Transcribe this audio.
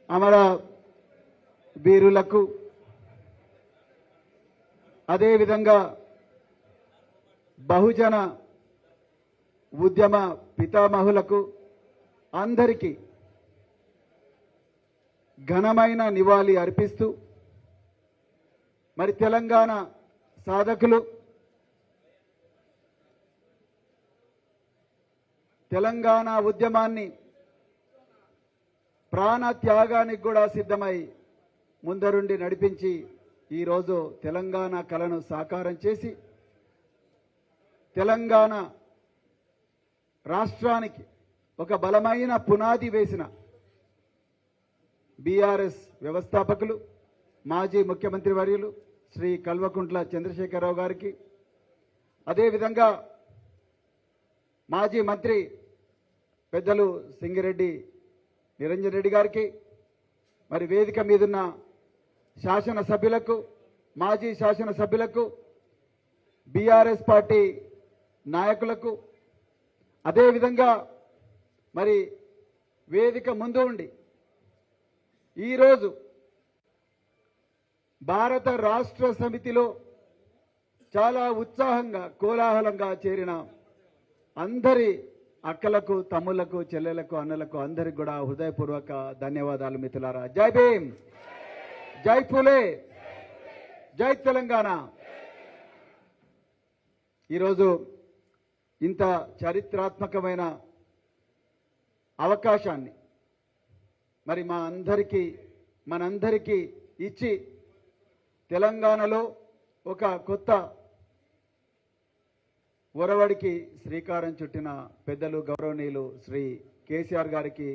అమర వీరులకు అదేవిధంగా బహుజన ఉద్యమ పితామహులకు అందరికీ ఘనమైన నివాళి అర్పిస్తూ మరి తెలంగాణ సాధకులు తెలంగాణ ఉద్యమాన్ని ప్రాణ త్యాగానికి కూడా సిద్ధమై ముందరుండి నడిపించి ఈరోజు తెలంగాణ కలను సాకారం చేసి తెలంగాణ రాష్ట్రానికి ఒక బలమైన పునాది వేసిన బీఆర్ఎస్ వ్యవస్థాపకులు మాజీ ముఖ్యమంత్రి వర్యులు శ్రీ కల్వకుంట్ల చంద్రశేఖరరావు గారికి, అదేవిధంగా మాజీ మంత్రి పెద్దలు సింగిరెడ్డి నిరంజన్ రెడ్డి గారికి, మరి వేదిక మీదున్న శాసనసభ్యులకు, మాజీ శాసనసభ్యులకు, బీఆర్ఎస్ పార్టీ నాయకులకు, అదేవిధంగా మరి వేదిక ముందు ఉండి ఈరోజు భారత రాష్ట్ర సమితిలో చాలా ఉత్సాహంగా కోలాహలంగా చేరిన అందరి అక్కలకు, తమ్ముళ్లకు, చెల్లెలకు, అన్నలకు అందరికి కూడా హృదయపూర్వక ధన్యవాదాలు మిత్రులారా. జై భీమ్, జై పూలే, జై తెలంగాణ. ఈరోజు ఇంత చారిత్రాత్మకమైన అవకాశాన్ని మరి మనందరికీ ఇచ్చి తెలంగాణలో ఒక కొత్త ఒరవడికి శ్రీకారం చుట్టిన పెద్దలు గౌరవనీయులు శ్రీ కేసీఆర్ గారికి